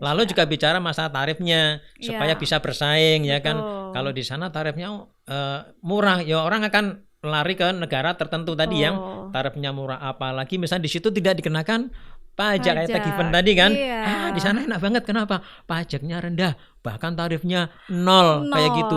Lalu juga bicara masalah tarifnya supaya bisa bersaing ya kan. Kalau di sana tarifnya murah, ya orang akan lari ke negara tertentu tadi yang tarifnya murah. Apalagi misalnya di situ tidak dikenakan pajak kayak tag event tadi kan. Di sana enak banget, kenapa? Pajaknya rendah, bahkan tarifnya nol. Kayak gitu.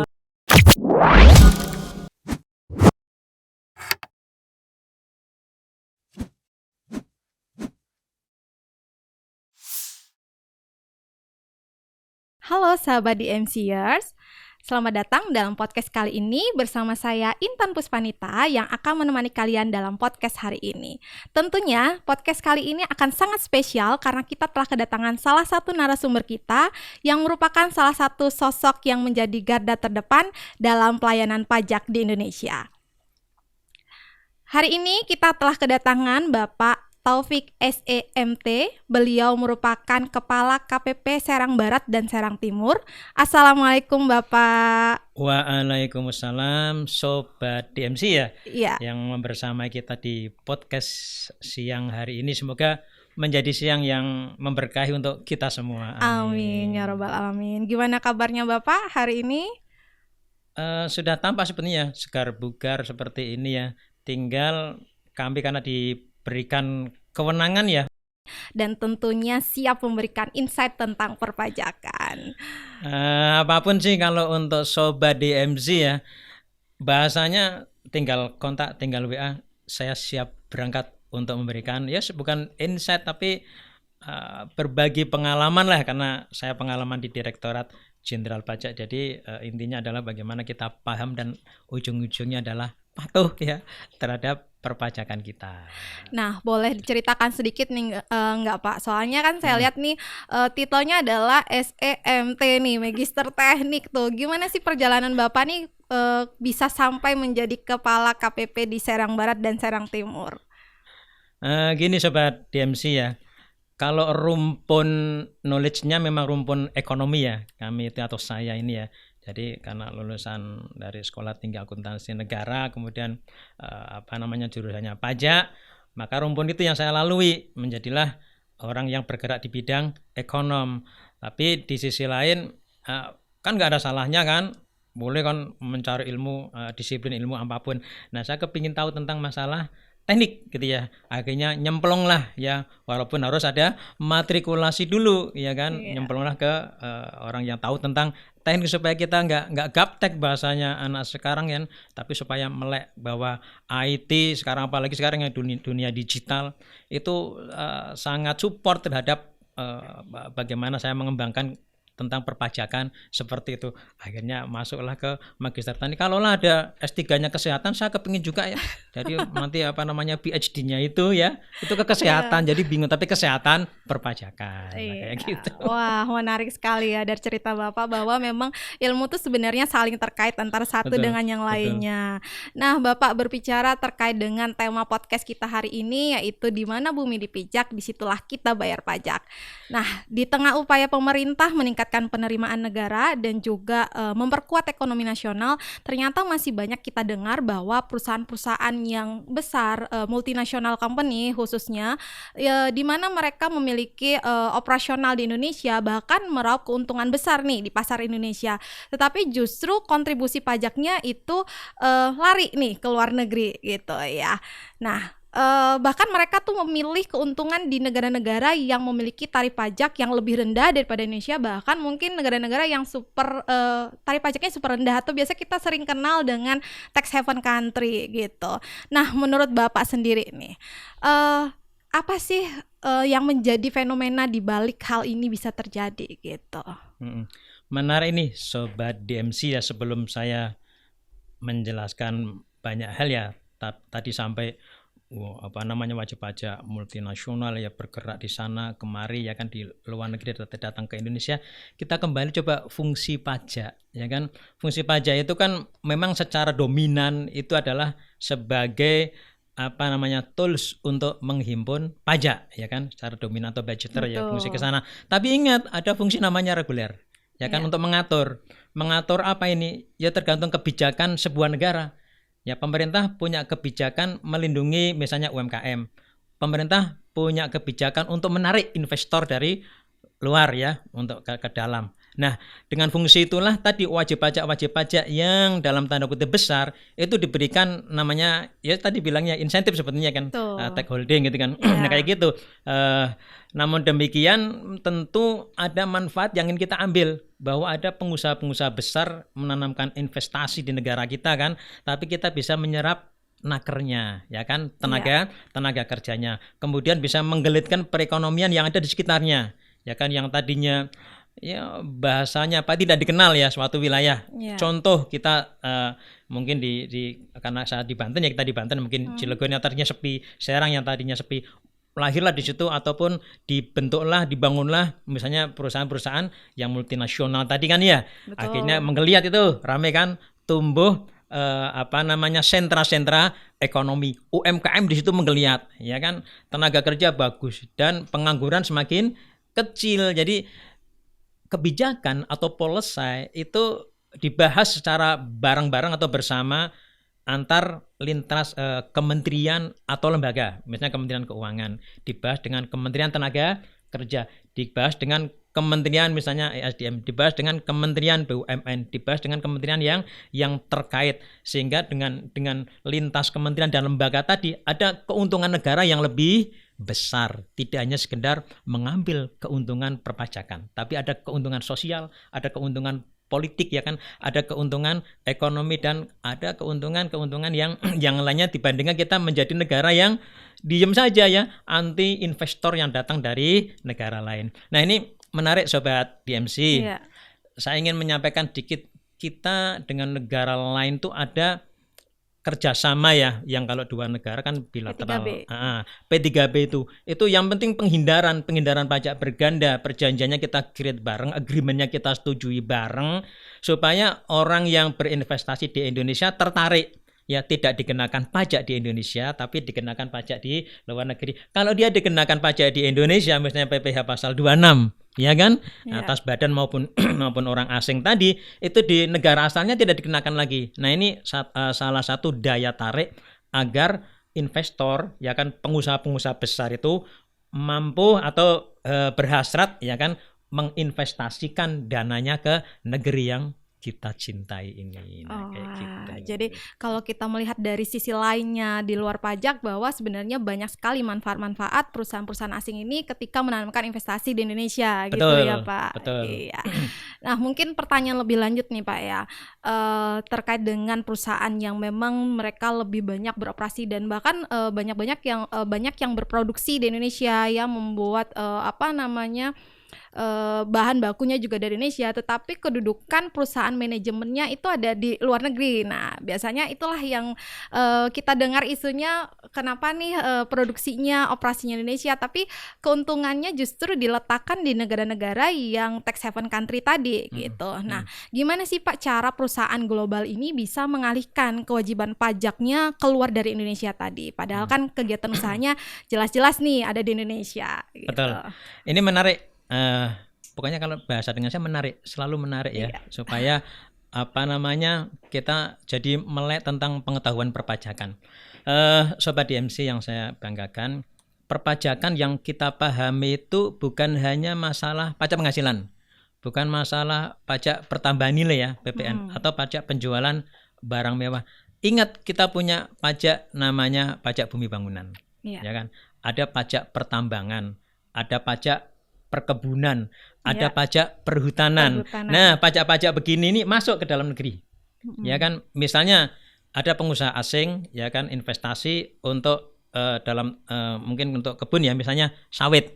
Halo sahabat DMCers, selamat datang dalam podcast kali ini bersama saya Intan Puspanita yang akan menemani kalian dalam podcast hari ini. Tentunya podcast kali ini akan sangat spesial karena kita telah kedatangan salah satu narasumber kita yang merupakan salah satu sosok yang menjadi garda terdepan dalam pelayanan pajak di Indonesia. Hari ini kita telah kedatangan Bapak Taufik SEMT, beliau merupakan Kepala KPP Serang Barat dan Serang Timur. Assalamualaikum Bapak. Waalaikumsalam Sobat DMC ya, yang bersama kita di podcast siang hari ini. Semoga menjadi siang yang memberkahi untuk kita semua. Amin ya Rabbal Alamin. Gimana kabarnya Bapak hari ini? Sudah tampak sepertinya segar bugar seperti ini ya. Tinggal kami karena diberikan kewenangan ya, dan tentunya siap memberikan insight tentang perpajakan. Apapun sih kalau untuk Sobat DMC ya, bahasanya tinggal kontak, tinggal WA, saya siap berangkat untuk memberikan ya bukan insight tapi berbagi pengalaman lah, karena saya pengalaman di Direktorat Jenderal Pajak. Jadi intinya adalah bagaimana kita paham dan ujung-ujungnya adalah patuh ya terhadap perpajakan kita. Nah, boleh diceritakan sedikit nih nggak Pak? Soalnya kan saya lihat nih titelnya adalah SEMT nih, Magister Teknik tuh. Gimana sih perjalanan Bapak nih bisa sampai menjadi Kepala KPP di Serang Barat dan Serang Timur? Gini Sobat DMC ya, kalau rumpun knowledge-nya memang rumpun ekonomi ya, kami itu atau saya ini ya. Jadi karena lulusan dari Sekolah Tinggi Akuntansi Negara, kemudian jurusannya pajak, maka rumpun itu yang saya lalui, menjadilah orang yang bergerak di bidang ekonom. Tapi di sisi lain kan nggak ada salahnya kan, boleh kan mencari ilmu, disiplin ilmu apapun. Nah, saya kepingin tahu tentang masalah teknik gitu ya, akhirnya nyemplung lah ya, walaupun harus ada matrikulasi dulu ya kan, nyemplung lah ke orang yang tahu tentang teknik supaya kita nggak gaptek bahasanya anak sekarang ya, tapi supaya melek bahwa IT sekarang, apalagi sekarang yang dunia digital itu sangat support terhadap bagaimana saya mengembangkan tentang perpajakan seperti itu. Akhirnya masuklah ke Magister Teknik. Kalau lah ada S3-nya kesehatan, saya kepingin juga ya. Jadi nanti PhD-nya itu ya, itu ke kesehatan. Jadi bingung, tapi kesehatan perpajakan. Kayak gitu. Wah, menarik sekali ya dari cerita Bapak bahwa memang ilmu itu sebenarnya saling terkait antara satu dengan yang lainnya. Nah, Bapak berbicara terkait dengan tema podcast kita hari ini, yaitu di mana bumi dipijak, disitulah kita bayar pajak. Nah, di tengah upaya pemerintah meningkatkan penerimaan negara dan juga memperkuat ekonomi nasional, ternyata masih banyak kita dengar bahwa perusahaan-perusahaan yang besar, multinasional company khususnya, di mana mereka memiliki operasional di Indonesia, bahkan meraup keuntungan besar nih di pasar Indonesia. Tetapi justru kontribusi pajaknya itu lari nih ke luar negeri gitu ya. Nah, bahkan mereka tuh memilih keuntungan di negara-negara yang memiliki tarif pajak yang lebih rendah daripada Indonesia, bahkan mungkin negara-negara yang super tarif pajaknya super rendah atau biasa kita sering kenal dengan tax haven country gitu. Nah, menurut Bapak sendiri nih, apa sih yang menjadi fenomena di balik hal ini bisa terjadi gitu? Menarik nih Sobat DMC ya, sebelum saya menjelaskan banyak hal ya, tadi sampai wajib pajak multinasional ya bergerak di sana kemari ya kan, di luar negeri datang ke Indonesia. Kita kembali coba fungsi pajak ya kan. Fungsi pajak itu kan memang secara dominan itu adalah sebagai tools untuk menghimpun pajak ya kan, secara dominan atau budgeter ya, fungsi ke sana. Tapi ingat, ada fungsi namanya reguler ya kan, untuk mengatur apa ini ya, tergantung kebijakan sebuah negara. Ya, pemerintah punya kebijakan melindungi misalnya UMKM. Pemerintah punya kebijakan untuk menarik investor dari luar ya untuk ke dalam. Nah, dengan fungsi itulah tadi wajib pajak yang dalam tanda kutip besar itu diberikan namanya ya tadi bilangnya insentif sebetulnya kan, tax holding gitu kan. Nah kayak gitu. Namun demikian tentu ada manfaat yang ingin kita ambil, bahwa ada pengusaha-pengusaha besar menanamkan investasi di negara kita kan, tapi kita bisa menyerap nakernya ya kan, tenaga kerjanya, kemudian bisa menggelitkan perekonomian yang ada di sekitarnya ya kan, yang tadinya ya bahasanya apa tidak dikenal ya suatu wilayah. Contoh kita mungkin di karena saya di Banten ya, kita di Banten mungkin Cilegon yang tadinya sepi, Serang yang tadinya sepi, lahirlah di situ ataupun dibangunlah misalnya perusahaan-perusahaan yang multinasional tadi kan ya. Betul. Akhirnya menggeliat itu, rame kan, tumbuh sentra-sentra ekonomi, UMKM di situ menggeliat ya kan, tenaga kerja bagus dan pengangguran semakin kecil. Jadi kebijakan atau policy itu dibahas secara bareng-bareng atau bersama antar lintas kementerian atau lembaga. Misalnya Kementerian Keuangan dibahas dengan Kementerian Tenaga Kerja, dibahas dengan kementerian misalnya ESDM, dibahas dengan Kementerian BUMN, dibahas dengan kementerian yang terkait, sehingga dengan lintas kementerian dan lembaga tadi ada keuntungan negara yang lebih besar. Tidak hanya sekedar mengambil keuntungan perpajakan, tapi ada keuntungan sosial, ada keuntungan politik ya kan, ada keuntungan ekonomi, dan ada keuntungan yang lainnya dibandingkan kita menjadi negara yang diem saja ya, anti investor yang datang dari negara lain. Nah ini menarik Sobat DMC. Iya. Saya ingin menyampaikan dikit, kita dengan negara lain tuh ada kerjasama ya, yang kalau dua negara kan bilateral. P3B itu yang penting penghindaran pajak berganda, perjanjiannya kita create bareng, agreementnya kita setujui bareng, supaya orang yang berinvestasi di Indonesia tertarik. Ya, tidak dikenakan pajak di Indonesia, tapi dikenakan pajak di luar negeri. Kalau dia dikenakan pajak di Indonesia, misalnya PPh pasal 26, ya kan, atas badan maupun orang asing tadi, itu di negara asalnya tidak dikenakan lagi. Nah ini salah satu daya tarik agar investor, ya kan, pengusaha-pengusaha besar itu mampu atau berhasrat, ya kan, menginvestasikan dananya ke negeri yang kita cintai ini. Nah, kayak gitu. Jadi kalau kita melihat dari sisi lainnya di luar pajak, bahwa sebenarnya banyak sekali manfaat-manfaat perusahaan-perusahaan asing ini ketika menanamkan investasi di Indonesia. Betul, gitu ya Pak. Betul. Iya. Nah mungkin pertanyaan lebih lanjut nih Pak ya, terkait dengan perusahaan yang memang mereka lebih banyak beroperasi dan bahkan banyak yang berproduksi di Indonesia, yang membuat bahan bakunya juga dari Indonesia, tetapi kedudukan perusahaan manajemennya itu ada di luar negeri. Nah biasanya itulah yang kita dengar isunya, kenapa nih produksinya, operasinya Indonesia, tapi keuntungannya justru diletakkan di negara-negara yang tax haven country tadi gitu. Nah gimana sih Pak cara perusahaan global ini bisa mengalihkan kewajiban pajaknya keluar dari Indonesia tadi, padahal kan kegiatan usahanya jelas-jelas nih ada di Indonesia gitu. Betul. Ini menarik. Pokoknya kalau bahasa dengan saya menarik, selalu menarik ya, supaya kita jadi melek tentang pengetahuan perpajakan. Sobat DMC yang saya banggakan, perpajakan yang kita pahami itu bukan hanya masalah pajak penghasilan, bukan masalah pajak pertambahan nilai ya, PPN, atau pajak penjualan barang mewah. Ingat, kita punya pajak namanya pajak bumi bangunan, ya kan? Ada pajak pertambangan, ada pajak perkebunan, ada pajak perhutanan. Nah, pajak-pajak begini ini masuk ke dalam negeri. Ya kan, misalnya ada pengusaha asing ya kan investasi untuk mungkin untuk kebun ya, misalnya sawit.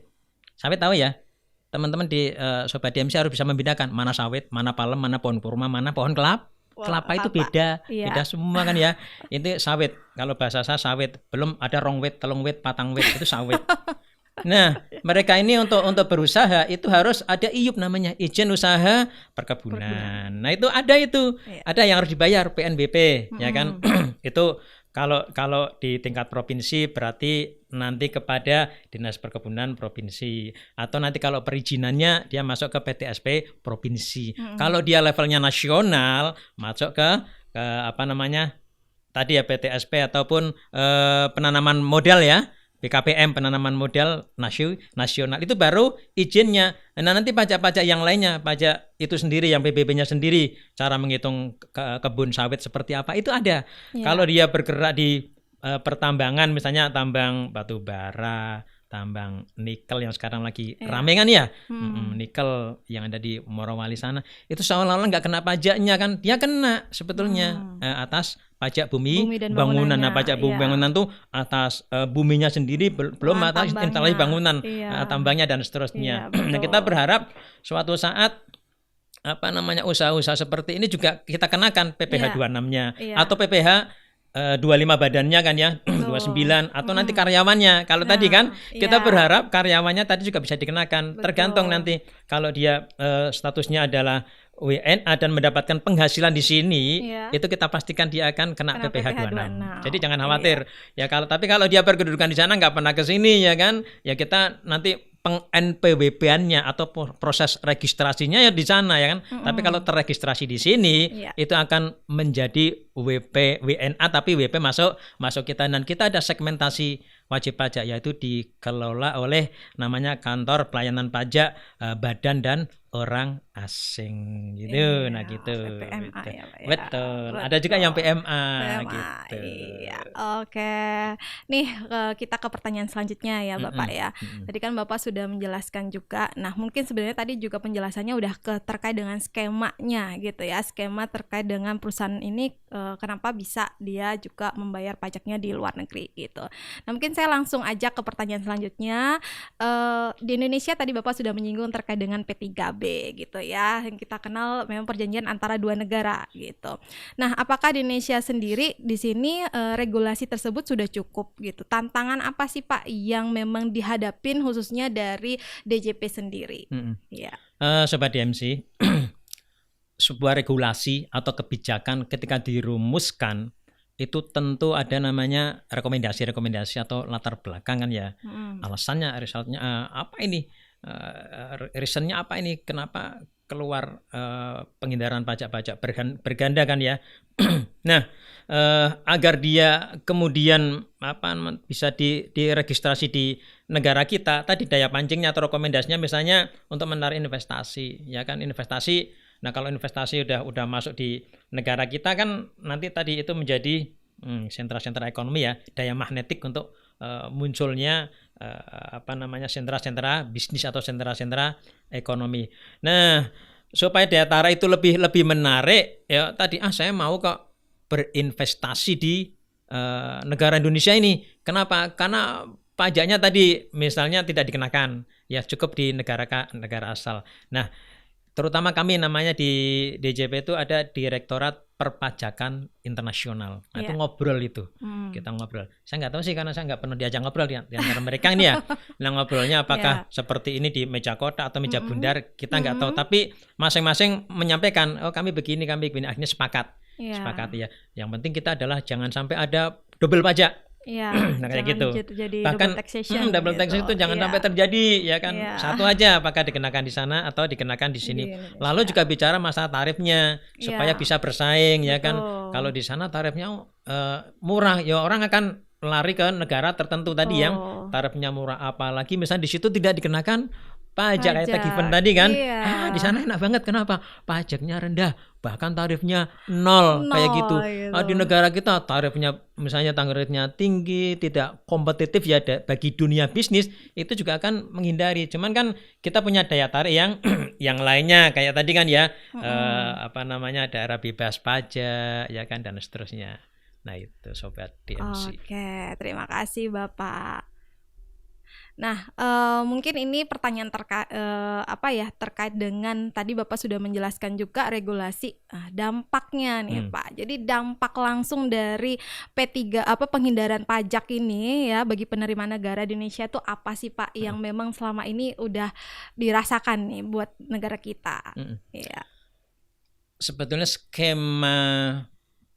Sawit tahu ya? Teman-teman di Sobat DMC harus bisa membedakan mana sawit, mana palem, mana pohon kurma, mana pohon kelapa itu beda semua kan ya. Itu sawit. Kalau bahasa saya sawit, belum ada rong wit, telung wit, patang wit, itu sawit. Nah, mereka ini untuk berusaha itu harus ada IUP namanya, izin usaha perkebunan. Nah, itu ada ada yang harus dibayar PNBP, ya kan? Itu kalau di tingkat provinsi berarti nanti kepada Dinas Perkebunan Provinsi, atau nanti kalau perizinannya dia masuk ke PTSP provinsi. Kalau dia levelnya nasional masuk ke tadi ya PTSP ataupun penanaman modal ya. BKPM, penanaman modal nasional, itu baru izinnya. Nah, nanti pajak-pajak yang lainnya, pajak itu sendiri yang PBB-nya sendiri, cara menghitung kebun sawit seperti apa itu ada. Kalau dia bergerak di pertambangan, misalnya tambang batu bara, tambang nikel yang sekarang lagi rame kan ya, nikel yang ada di Morowali sana, itu seolah-olah nggak kena pajaknya kan, dia kena sebetulnya atas pajak bumi dan bangunan. Nah, pajak bumi bangunan tuh atas buminya sendiri, belum atas instalasi bangunan, tambangnya dan seterusnya. Nah, kita berharap suatu saat usaha-usaha seperti ini juga kita kenakan PPh 26-nya atau PPh 25 badannya kan ya, 29 atau nanti karyawannya. Kalau tadi kan kita berharap karyawannya tadi juga bisa dikenakan. Tergantung nanti kalau dia statusnya adalah WNA dan mendapatkan penghasilan di sini, itu kita pastikan dia akan kena PPh 26. Jadi jangan khawatir. Ya tapi kalau dia berkedudukan di sana nggak pernah ke sini ya kan, ya kita nanti peng-NPWP-nya atau proses registrasinya ya di sana ya kan. Tapi kalau terregistrasi di sini itu akan menjadi WNA tapi WP masuk kita, dan kita ada segmentasi wajib pajak yaitu dikelola oleh namanya Kantor Pelayanan Pajak Badan dan Orang Asing gitu. Nah gitu. PMA gitu. Ya, Pak, ya. Betul. Ada juga yang PMA gitu. Iya. Oke. Nih kita ke pertanyaan selanjutnya ya Bapak ya. Tadi kan Bapak sudah menjelaskan juga. Nah, mungkin sebenarnya tadi juga penjelasannya udah terkait dengan skemanya gitu ya. Skema terkait dengan perusahaan ini kenapa bisa dia juga membayar pajaknya di luar negeri gitu. Nah, mungkin saya langsung aja ke pertanyaan selanjutnya. Di Indonesia tadi Bapak sudah menyinggung terkait dengan P3B gitu ya, yang kita kenal memang perjanjian antara dua negara gitu. Nah, apakah di Indonesia sendiri di sini regulasi tersebut sudah cukup gitu? Tantangan apa sih Pak yang memang dihadapin khususnya dari DJP sendiri? Ya. Sobat DMC, sebuah regulasi atau kebijakan ketika dirumuskan itu tentu ada namanya rekomendasi atau latar belakang kan ya. Alasannya, resultnya apa ini? Reasonnya apa ini? Kenapa keluar penghindaran pajak berganda kan ya? Nah, agar dia kemudian bisa diregistrasi di negara kita, tadi daya pancingnya atau rekomendasinya misalnya untuk menarik investasi, ya kan, investasi. Nah, kalau investasi udah masuk di negara kita kan nanti tadi itu menjadi sentra-sentra ekonomi ya, daya magnetik untuk munculnya sentra-sentra bisnis atau sentra-sentra ekonomi. Nah, supaya daya tarik itu lebih menarik ya tadi saya mau kok berinvestasi di negara Indonesia ini. Kenapa? Karena pajaknya tadi misalnya tidak dikenakan, ya cukup di negara asal. Nah, terutama kami namanya di DJP itu ada Direktorat Perpajakan Internasional. Nah, itu ngobrol itu. Kita ngobrol. Saya nggak tahu sih karena saya nggak pernah diajak ngobrol di antara mereka ini ya. Nah, ngobrolnya apakah seperti ini di meja kotak atau meja bundar, kita nggak tahu. Tapi masing-masing menyampaikan, kami begini. Akhirnya sepakat ya. Yang penting kita adalah jangan sampai ada double pajak. Ya, nah kayak gitu. Bahkan double taxation itu jangan sampai terjadi ya kan. Satu aja apakah dikenakan di sana atau dikenakan di sini. Lalu juga bicara masalah tarifnya supaya bisa bersaing ya kan. Kalau di sana tarifnya murah ya orang akan lari ke negara tertentu tadi yang tarifnya murah, apalagi misalnya di situ tidak dikenakan pajak kayak tag event tadi kan. Di sana enak banget, kenapa? Pajaknya rendah, bahkan tarifnya nol kayak gitu. Di negara kita tarifnya misalnya tarifnya tinggi, tidak kompetitif ya bagi dunia bisnis, itu juga akan menghindari. Cuman kan kita punya daya tarik yang yang lainnya kayak tadi kan ya, daerah bebas pajak ya kan dan seterusnya. Nah, itu Sobat DMC. Oke, terima kasih Bapak. Nah, mungkin ini pertanyaan terkait dengan tadi Bapak sudah menjelaskan juga regulasi dampaknya nih Pak. Jadi dampak langsung dari P3 penghindaran pajak ini ya bagi penerimaan negara di Indonesia itu apa sih Pak yang memang selama ini udah dirasakan nih buat negara kita? Ya. Sebetulnya skema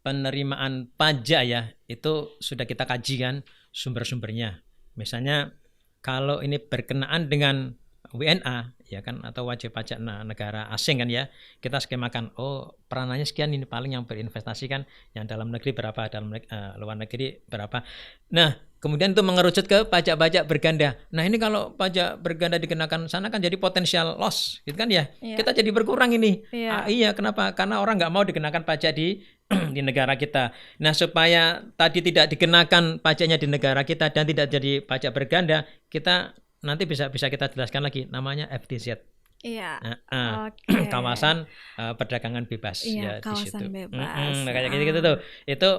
penerimaan pajak ya itu sudah kita kaji kan sumber-sumbernya. Misalnya kalau ini berkenaan dengan WNA ya kan atau wajib pajak negara asing kan ya, kita skemakan peranannya sekian, ini paling yang berinvestasi kan yang dalam negeri berapa, luar negeri berapa. Nah, kemudian itu mengerucut ke pajak-pajak berganda. Nah ini kalau pajak berganda dikenakan sana kan jadi potensial loss, gitu kan ya? Kita jadi berkurang ini. Iya, kenapa? Karena orang nggak mau dikenakan pajak di di negara kita. Nah supaya tadi tidak dikenakan pajaknya di negara kita dan tidak jadi pajak berganda, kita nanti bisa kita jelaskan lagi, namanya FTZ. Iya. Kawasan perdagangan bebas ya kawasan di situ. Bebas. Kayak gitu tuh. Itu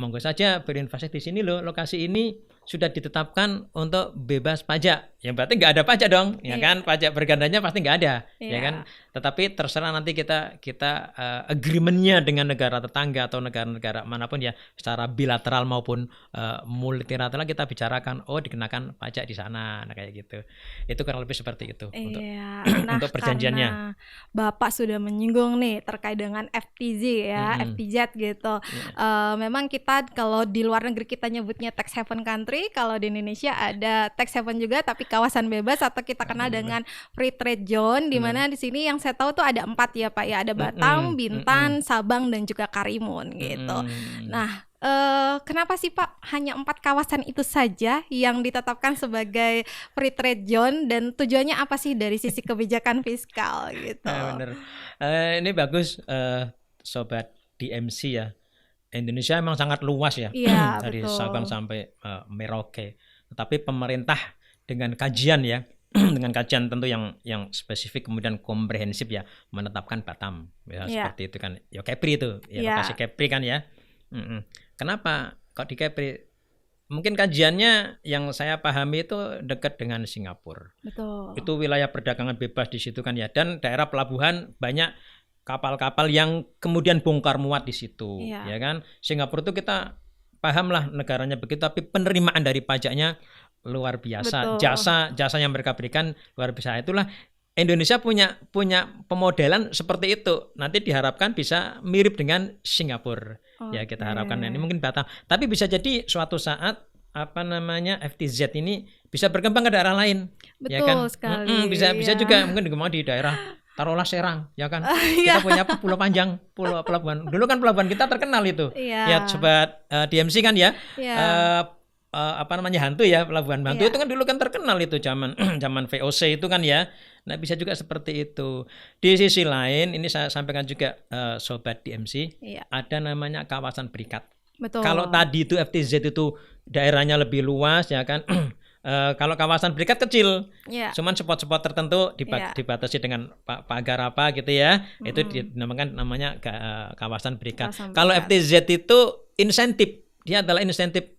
monggo saja berinvestasi di sini loh, lokasi ini sudah ditetapkan untuk bebas pajak. Ya berarti nggak ada pajak dong, ya kan? Pajak bergandanya pasti nggak ada, ya kan? Tetapi terserah nanti kita agreement-nya dengan negara tetangga atau negara-negara manapun ya, secara bilateral maupun multilateral kita bicarakan, dikenakan pajak di sana, nah kayak gitu. Itu kurang lebih seperti itu untuk perjanjiannya. Karena Bapak sudah menyinggung nih terkait dengan FTZ ya, FTZ gitu. Memang kita kalau di luar negeri kita nyebutnya tax haven country, kalau di Indonesia ada tax haven juga tapi kawasan bebas atau kita kenal dengan free trade zone, di mana di sini yang saya tahu tuh ada 4 ya Pak ya, ada Batam, Bintan, Sabang dan juga Karimun gitu. Nah, kenapa sih Pak hanya 4 kawasan itu saja yang ditetapkan sebagai free trade zone dan tujuannya apa sih dari sisi kebijakan fiskal gitu? Bener. Ini bagus Sobat DMC ya. Indonesia memang sangat luas ya, dari Sabang sampai Merauke. Tetapi pemerintah dengan kajian ya, dengan kajian tentu yang spesifik kemudian komprehensif ya, menetapkan Batam ya, seperti itu kan. Ya Kepri itu, lokasi Kepri kan ya. Kenapa kok di Kepri? Mungkin kajiannya yang saya pahami itu dekat dengan Singapura. Betul. Itu wilayah perdagangan bebas di situ kan ya, dan daerah pelabuhan banyak kapal-kapal yang kemudian bongkar muat di situ, ya kan? Singapura itu kita paham lah negaranya begitu, tapi penerimaan dari pajaknya luar biasa. Jasa yang mereka berikan luar biasa. Itulah Indonesia punya pemodelan seperti itu. Nanti diharapkan bisa mirip dengan Singapura. Ya kita harapkan ini mungkin Batam. Tapi bisa jadi suatu saat FTZ ini bisa berkembang ke daerah lain. Betul ya kan? Sekali. Bisa juga mungkin dikembangkan di daerah taruhlah Serang, ya kan? Kita punya Pulau Panjang, Pulau Pelabuhan. Dulu kan pelabuhan kita terkenal itu. Ya Sobat DMC kan ya. Hantu ya, Pelabuhan Hantu itu kan dulu kan terkenal itu zaman VOC itu kan ya. Nah bisa juga seperti itu. Di sisi lain ini saya sampaikan juga Sobat DMC, ada namanya kawasan berikat. Betul. Kalau tadi itu FTZ itu daerahnya lebih luas ya kan. Kalau kawasan berikat kecil, cuman spot-spot tertentu dibatasi dengan pagar apa gitu ya, itu namanya kawasan berikat. Kalau FTZ itu insentif, dia adalah insentif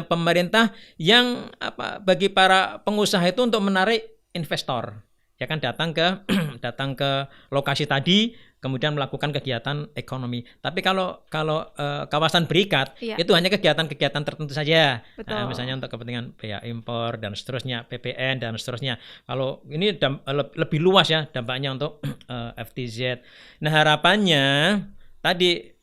pemerintah yang bagi para pengusaha itu untuk menarik investor, ya kan, datang ke lokasi tadi, kemudian melakukan kegiatan ekonomi. Tapi kalau kawasan berikat itu hanya kegiatan-kegiatan tertentu saja. Misalnya untuk kepentingan biaya impor dan seterusnya, PPN dan seterusnya. Kalau ini lebih luas ya dampaknya untuk FTZ. Nah harapannya tadi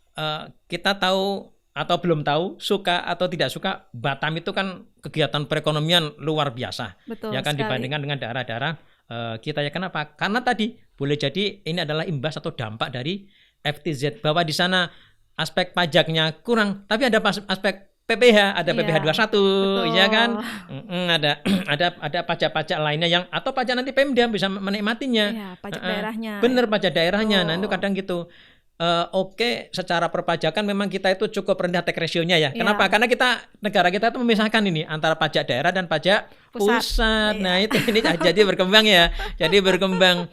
kita tahu atau belum tahu, suka atau tidak suka, Batam itu kan kegiatan perekonomian luar biasa. Ya kan, dibandingkan dengan daerah-daerah kita ya. Kenapa? Karena tadi boleh jadi ini adalah imbas atau dampak dari FTZ, bahwa di sana aspek pajaknya kurang, tapi ada aspek PPH, ada PPH 21, ya kan? Ada pajak-pajak lainnya yang atau pajak nanti Pemda bisa menikmatinya. Pajak daerahnya. Bener, pajak daerahnya. Nah, itu kadang gitu. Secara perpajakan memang kita itu cukup rendah tax ratio-nya ya. Kenapa? Karena negara kita itu memisahkan ini antara pajak daerah dan pajak pusat. Nah, ini jadi berkembang ya. Jadi berkembang.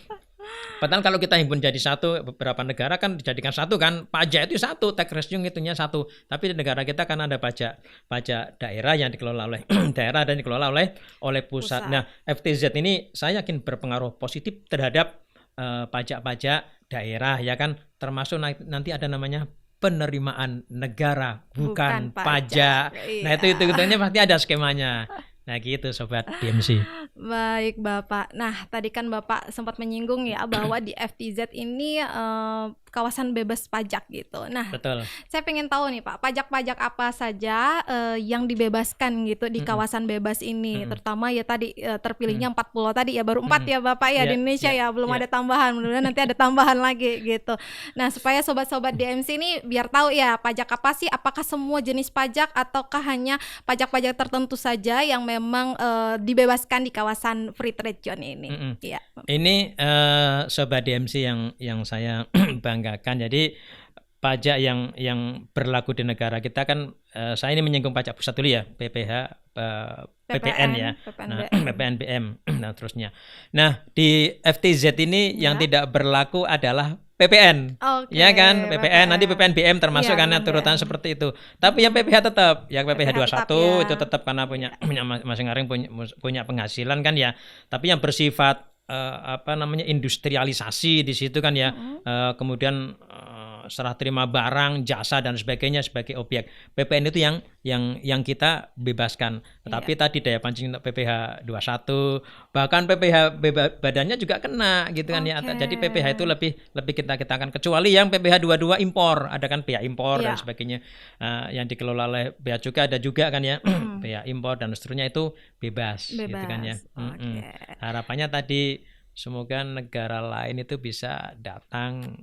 Padahal kalau kita himpun jadi satu, beberapa negara kan dijadikan satu kan, pajak itu satu, tax ratio ngitungnya satu. Tapi di negara kita kan ada pajak daerah yang dikelola oleh daerah dan dikelola oleh pusat. Nah, FTZ ini saya yakin berpengaruh positif terhadap pajak-pajak daerah ya kan, termasuk nanti ada namanya penerimaan negara bukan pajak. Nah itu pasti ada skemanya. Nah gitu Sobat DMC. Baik Bapak. Nah tadi kan Bapak sempat menyinggung ya bahwa di FTZ ini kawasan bebas pajak gitu. Nah, Betul. saya pengen tahu nih Pak, pajak-pajak apa saja yang dibebaskan gitu di kawasan bebas ini, terutama ya tadi terpilihnya 4 pulau tadi ya, baru 4 ya Bapak ya di Indonesia ya, belum ada tambahan, mudah-mudahan nanti ada tambahan lagi gitu. Nah, supaya sobat-sobat DMC ini biar tahu ya pajak apa sih, apakah semua jenis pajak ataukah hanya pajak-pajak tertentu saja yang memang dibebaskan di kawasan free trade zone ini. Ya. Ini sobat DMC yang saya banggakan. Jadi pajak yang berlaku di negara kita kan, saya ini menyinggung pajak pusat dulu ya, PPH, PPN ya, PPNBM dan terusnya. Nah, di FTZ ini yang tidak berlaku adalah PPN, ya kan, PPN, nanti PPNBM termasuk karena turutan seperti itu. Tapi yang PPH tetap, yang PPH 21 itu tetap karena punya masing-masing punya penghasilan kan ya. Tapi yang bersifat industrialisasi di situ kan ya, kemudian serah terima barang, jasa dan sebagainya sebagai objek. PPN itu yang kita bebaskan. Tetapi tadi daya pancing untuk PPH 21, bahkan PPH badannya juga kena gitu kan ya. Jadi PPH itu lebih kita akan, kecuali yang PPH 22 impor, ada kan bea impor dan sebagainya yang dikelola oleh bea cukai, ada juga kan ya bea impor dan seterusnya, itu bebas. Gitu kan ya. Harapannya tadi semoga negara lain itu bisa datang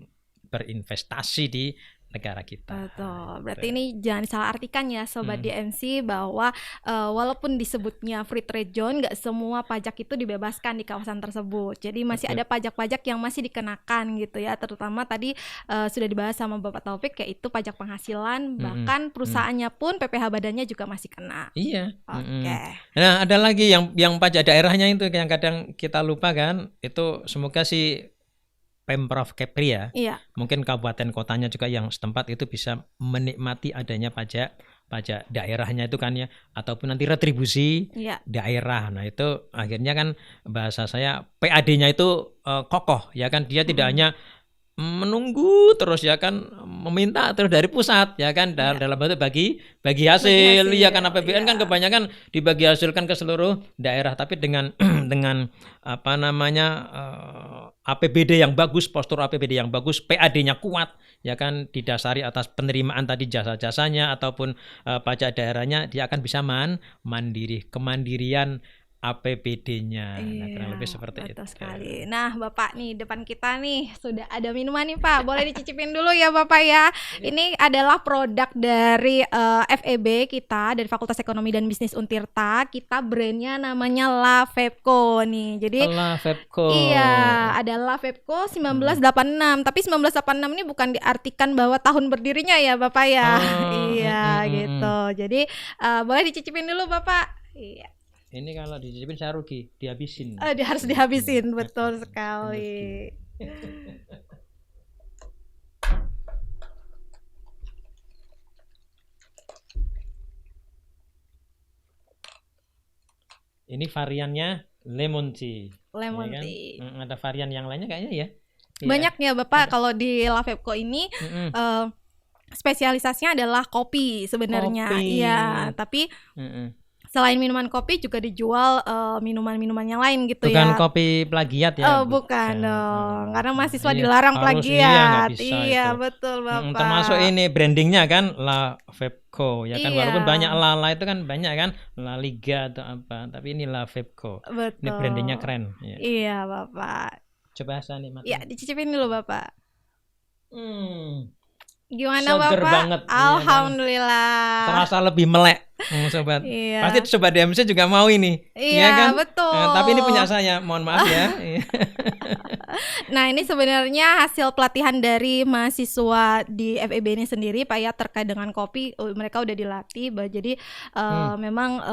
berinvestasi di negara kita. Betul. Berarti ini jangan salah artikan ya Sobat DMC, bahwa walaupun disebutnya free trade zone, nggak semua pajak itu dibebaskan di kawasan tersebut. Jadi masih ada pajak-pajak yang masih dikenakan gitu ya. Terutama tadi sudah dibahas sama Bapak Taufik, yaitu pajak penghasilan, bahkan perusahaannya pun PPH badannya juga masih kena. Iya. Nah, ada lagi yang pajak daerahnya itu yang kadang kita lupa kan. Itu semoga sih Pemprov Kepri ya, mungkin kabupaten kotanya juga yang setempat itu bisa menikmati adanya pajak daerahnya itu kan ya, ataupun nanti retribusi daerah. Nah itu akhirnya kan bahasa saya PAD-nya itu kokoh ya kan, dia tidak hanya menunggu terus ya kan, meminta terus dari pusat ya kan, dalam bentuk bagi hasil ya kan. APBN kan kebanyakan dibagi hasilkan ke seluruh daerah, tapi dengan APBD yang bagus, postur APBD yang bagus, PAD-nya kuat ya kan, didasari atas penerimaan tadi jasa-jasanya ataupun pajak daerahnya, dia akan bisa kemandirian APBD-nya. Nah, kurang lebih seperti itu. Sekali. Nah, Bapak nih, depan kita nih sudah ada minuman nih, Pak. Boleh dicicipin dulu ya, Bapak ya. Ini adalah produk dari FEB kita, dari Fakultas Ekonomi dan Bisnis Untirta. Kita brandnya namanya La Febco nih. Jadi La Febco. Iya, ada La Febco 1986. Tapi 1986 ini bukan diartikan bahwa tahun berdirinya ya, Bapak ya. Iya, gitu. Jadi boleh dicicipin dulu, Bapak. Iya. Ini kalau dicicipin saya rugi, dihabisin. Dia harus dihabisin, betul sekali. Ini variannya lemon tea. Lemon ya kan? tea. Ada varian yang lainnya kayaknya ya. Banyak ya Bapak, kalau di La Febco ini spesialisasinya adalah kopi sebenarnya. Iya, tapi selain minuman kopi juga dijual minuman-minuman yang lain gitu. Bukan ya. kopi plagiat ya? Bukan dong, karena mahasiswa dilarang plagiat. Iya, betul Bapak. Termasuk ini brandingnya kan La Febco ya kan, walaupun banyak La itu kan banyak kan, La Liga atau apa, tapi ini La Febco. Betul. Ini brandingnya keren. Ya. Iya Bapak. Coba saya nikmatin. Ya, dicicipin dulu Bapak. Gimana Seger Bapak? Banget, Alhamdulillah. Terasa lebih melek, sobat. Pasti sobat DMC juga mau ini. Iya kan? betul. Tapi ini punya saya, mohon maaf ya. Nah, ini sebenarnya hasil pelatihan dari mahasiswa di FEB ini sendiri Pak ya, terkait dengan kopi. Mereka udah dilatih, jadi memang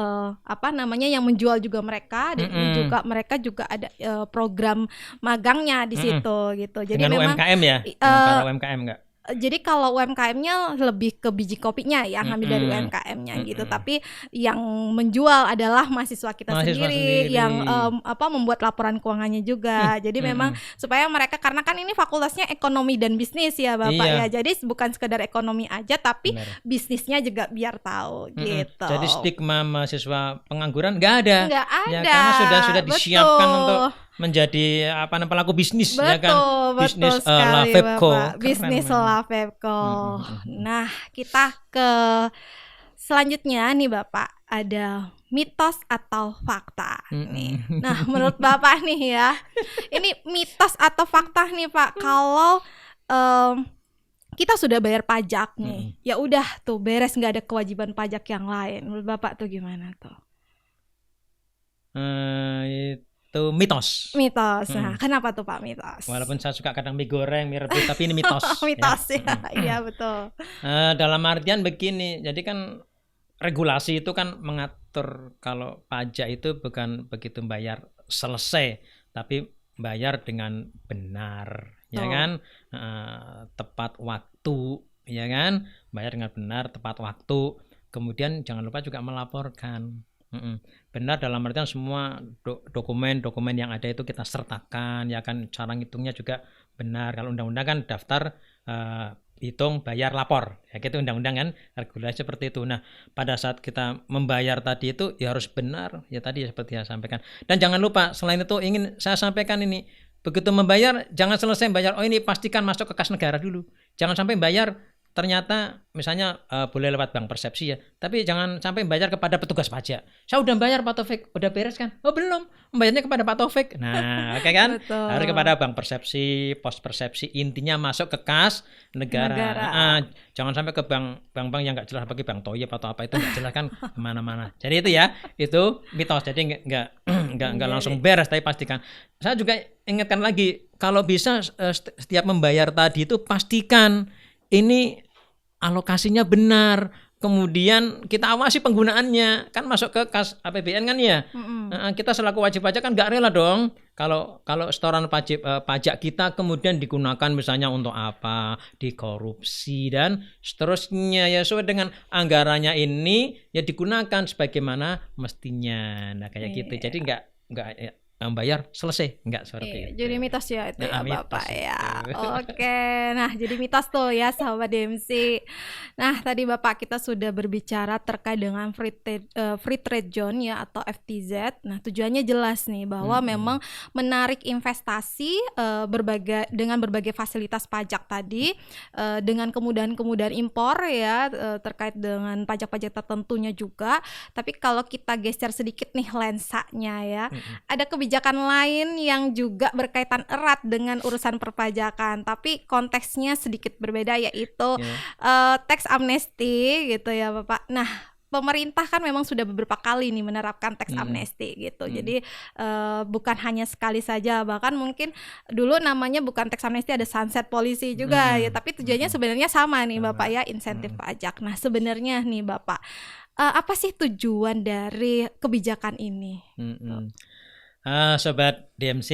yang menjual juga mereka, dan juga mereka juga ada program magangnya di situ gitu. Jadi dengan memang UMKM ya, para UMKM enggak? Jadi kalau UMKM-nya lebih ke biji kopinya ya, ngambil dari UMKM-nya gitu. Tapi yang menjual adalah mahasiswa kita sendiri yang membuat laporan keuangannya juga. Jadi memang supaya mereka, karena kan ini fakultasnya ekonomi dan bisnis ya Bapak ya. Jadi bukan sekedar ekonomi aja, tapi bisnisnya juga biar tahu gitu. Jadi stigma mahasiswa pengangguran nggak ada. Nggak ada. Ya, karena sudah disiapkan untuk menjadi pelaku bisnis betul, ya kan. Bisnis Lavepco. Bisnis Lavepco. Nah, kita ke selanjutnya nih Bapak, ada mitos atau fakta nih. Nah, menurut Bapak nih ya, ini mitos atau fakta nih Pak, kalau kita sudah bayar pajak nih, ya udah tuh beres, nggak ada kewajiban pajak yang lain. Menurut Bapak tuh gimana tuh? Itu mitos. Nah, kenapa tuh Pak mitos? Walaupun saya suka kadang mie goreng, mie rebus, tapi ini mitos. Mitos ya, iya betul. Dalam artian begini, jadi kan regulasi itu kan mengatur kalau pajak itu bukan begitu bayar selesai, tapi bayar dengan benar, ya kan, tepat waktu, ya kan, bayar dengan benar, tepat waktu. Kemudian jangan lupa juga melaporkan. Benar dalam artian semua dokumen yang ada itu kita sertakan, ya kan, cara ngitungnya juga benar. Kalau undang-undang kan daftar, hitung, bayar, lapor, ya gitu undang-undang kan, regulasi seperti itu. Nah, pada saat kita membayar tadi itu ya harus benar, ya tadi seperti yang saya sampaikan. Dan jangan lupa, selain itu ingin saya sampaikan ini, begitu membayar jangan selesai bayar, oh ini pastikan masuk ke kas negara dulu. Jangan sampai bayar ternyata misalnya boleh lewat bank persepsi ya, tapi jangan sampai bayar kepada petugas pajak. Saya udah bayar Pak Taufik, udah beres kan? Oh belum, membayarnya kepada Pak Taufik. Nah, oke kan? Harus kepada bank persepsi, pos persepsi, intinya masuk ke kas negara. Jangan sampai ke bank yang nggak jelas, bagi bank Toyib atau apa itu nggak jelas kan kemana-mana. Jadi itu ya, itu mitos. Jadi nggak langsung beres, tapi pastikan. Saya juga ingatkan lagi, kalau bisa setiap membayar tadi itu pastikan ini alokasinya benar, kemudian kita awasi penggunaannya, kan masuk ke kas APBN kan ya. Kita selaku wajib pajak kan nggak rela dong kalau setoran pajak kita kemudian digunakan misalnya untuk apa, dikorupsi dan seterusnya, ya sesuai dengan anggarannya ini ya digunakan sebagaimana mestinya. Nah kayak gitu, jadi nggak ya, bayar selesai, enggak seperti itu. Jadi mitos ya itu ya Bapak ya. Oke, nah jadi mitos tuh ya sahabat DMC. Nah tadi Bapak kita sudah berbicara terkait dengan free trade zone ya atau FTZ. Nah tujuannya jelas nih bahwa memang menarik investasi dengan berbagai fasilitas pajak tadi, dengan kemudahan impor ya, terkait dengan pajak-pajak tertentunya juga. Tapi kalau kita geser sedikit nih lensanya ya, ada kebijakan lain yang juga berkaitan erat dengan urusan perpajakan, tapi konteksnya sedikit berbeda, yaitu tax amnesty gitu ya Bapak. Nah pemerintah kan memang sudah beberapa kali nih menerapkan tax amnesty gitu. Jadi bukan hanya sekali saja, bahkan mungkin dulu namanya bukan tax amnesty, ada sunset policy juga ya, tapi tujuannya sebenarnya sama nih Bapak ya, insentif pajak. Nah sebenarnya nih Bapak, apa sih tujuan dari kebijakan ini? Sobat DMC,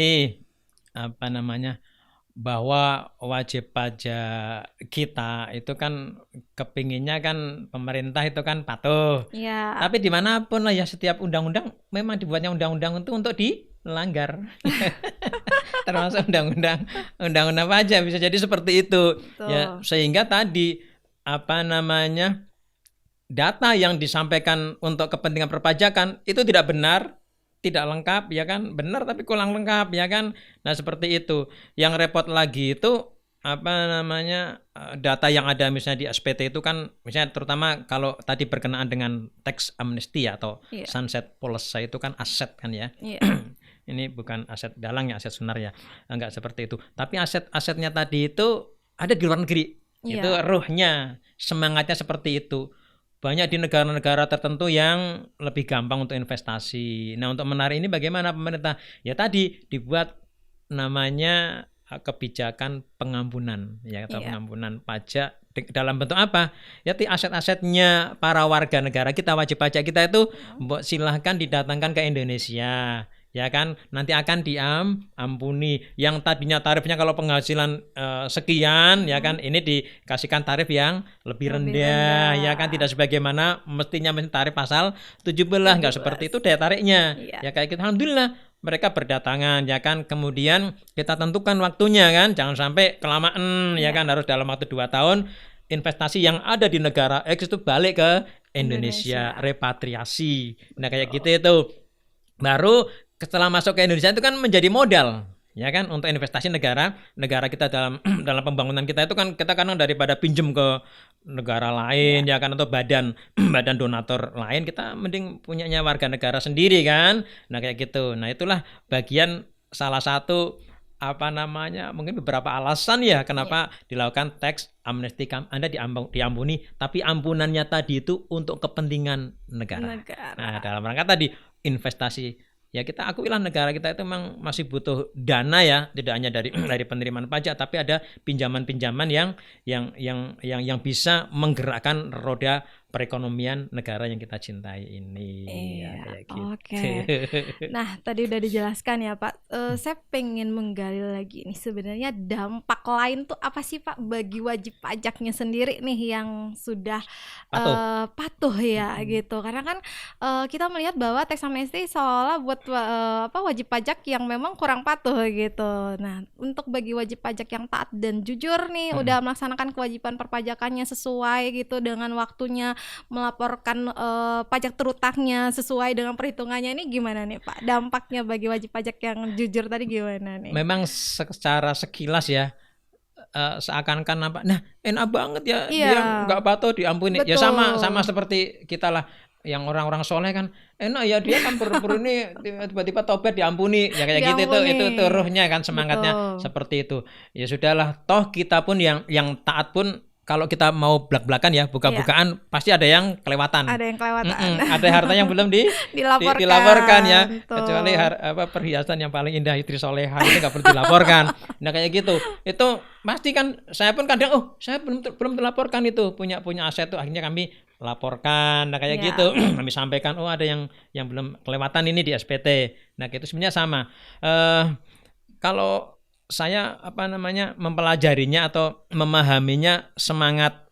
bahwa wajib pajak kita itu kan kepinginnya kan pemerintah itu kan patuh. Tapi dimanapun lah ya, setiap undang-undang memang dibuatnya undang-undang itu untuk dilanggar. Termasuk undang-undang pajak bisa jadi seperti itu. Ya, sehingga tadi data yang disampaikan untuk kepentingan perpajakan itu tidak benar, tidak lengkap, ya kan, benar tapi kurang lengkap, ya kan. Nah seperti itu. Yang repot lagi itu data yang ada misalnya di SPT itu kan, misalnya terutama kalau tadi berkenaan dengan tax amnesty atau sunset policy itu kan aset kan ya. Ini bukan aset dalang ya, aset senar ya, enggak seperti itu. Tapi aset-asetnya tadi itu ada di luar negeri. Itu ruhnya, semangatnya seperti itu. Banyak di negara-negara tertentu yang lebih gampang untuk investasi. Nah untuk menarik ini bagaimana pemerintah? Ya tadi dibuat namanya kebijakan pengampunan, ya atau pengampunan pajak dalam bentuk apa? Ya aset-asetnya para warga negara kita, wajib pajak kita itu silahkan didatangkan ke Indonesia. Ya kan, nanti akan diampuni. Yang tadinya tarifnya kalau penghasilan sekian, ya kan, ini dikasihkan tarif yang lebih rendah, ya kan, tidak sebagaimana mestinya tarif pasal 17, enggak seperti itu daya tariknya. Ya kayak gitu, alhamdulillah mereka berdatangan, ya kan. Kemudian kita tentukan waktunya kan, jangan sampai kelamaan, ya kan, harus dalam waktu 2 tahun investasi yang ada di negara X itu balik ke Indonesia. Repatriasi. Nah kayak gitu itu. Baru setelah masuk ke Indonesia itu kan menjadi modal, ya kan, untuk investasi negara kita dalam dalam pembangunan kita itu kan kita kadang daripada pinjem ke negara lain ya kan, atau badan badan donatur lain, kita mending punyanya warga negara sendiri kan. Nah kayak gitu. Nah itulah bagian salah satu mungkin beberapa alasan ya kenapa dilakukan tax amnesty. Anda diampuni, tapi ampunannya tadi itu untuk kepentingan negara. Nah dalam rangka tadi investasi. Ya kita akuilah negara kita itu memang masih butuh dana ya, tidak hanya dari penerimaan pajak, tapi ada pinjaman-pinjaman yang bisa menggerakkan roda perekonomian negara yang kita cintai ini. Iya, ya, kayak gitu. Oke. Nah, tadi udah dijelaskan ya Pak. Saya pengen menggali lagi nih, sebenarnya dampak lain tuh apa sih Pak bagi wajib pajaknya sendiri nih yang sudah patuh ya gitu. Karena kan kita melihat bahwa tax amnesty seolah buat wajib pajak yang memang kurang patuh gitu. Nah, untuk bagi wajib pajak yang taat dan jujur nih, udah melaksanakan kewajiban perpajakannya sesuai gitu dengan waktunya, melaporkan pajak terutangnya sesuai dengan perhitungannya, ini gimana nih Pak? Dampaknya bagi wajib pajak yang jujur tadi gimana nih? Memang secara sekilas ya seakan-akan nah enak banget ya, dia nggak patuh diampuni. Betul. Ya sama seperti kita lah, yang orang-orang soleh kan enak ya, dia kan ini tiba-tiba tobat diampuni ya kayak gitu. Itu ruhnya kan, semangatnya seperti itu. Ya sudahlah, toh kita pun yang taat pun kalau kita mau belak-belakan ya, buka-bukaan pasti ada yang kelewatan. Ada harta yang belum dilaporkan ya. Kecuali perhiasan yang paling indah istri soleha itu nggak perlu dilaporkan. Nah kayak gitu. Itu pasti kan, saya pun kadang saya belum dilaporkan itu, punya aset tuh, akhirnya kami laporkan. Nah kayak gitu. Kami sampaikan ada yang belum kelewatan ini di SPT. Nah itu sebenarnya sama. Kalau saya mempelajarinya atau memahaminya, semangat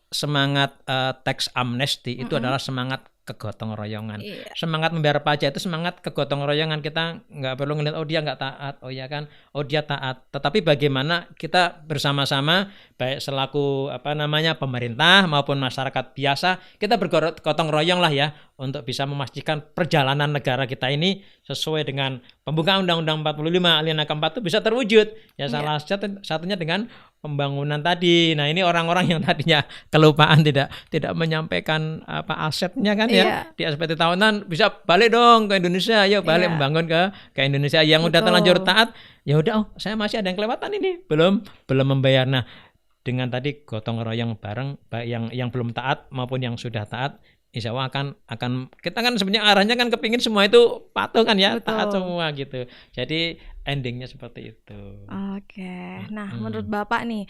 tax amnesty itu adalah semangat kegotong royongan. Semangat membayar pajak itu semangat kegotong royongan. Kita nggak perlu ngelihat dia nggak taat, dia taat. Tetapi bagaimana kita bersama-sama, baik selaku pemerintah maupun masyarakat biasa, kita bergotong royong lah ya, untuk bisa memastikan perjalanan negara kita ini sesuai dengan pembukaan Undang-Undang 45 Alinea keempat itu bisa terwujud. Ya salah satunya dengan pembangunan tadi. Nah ini orang-orang yang tadinya kelupaan tidak menyampaikan asetnya kan ya, di SPT tahunan bisa balik dong ke Indonesia, yuk balik membangun ke Indonesia. Yang udah terlanjur taat, ya udah saya masih ada yang kelewatan ini, belum membayar. Nah dengan tadi gotong royong bareng, yang belum taat maupun yang sudah taat, insya Allah akan kita kan sebenarnya arahnya kan kepingin semua itu patuh kan ya, taat semua gitu. Jadi endingnya seperti itu. Oke. Nah menurut Bapak nih,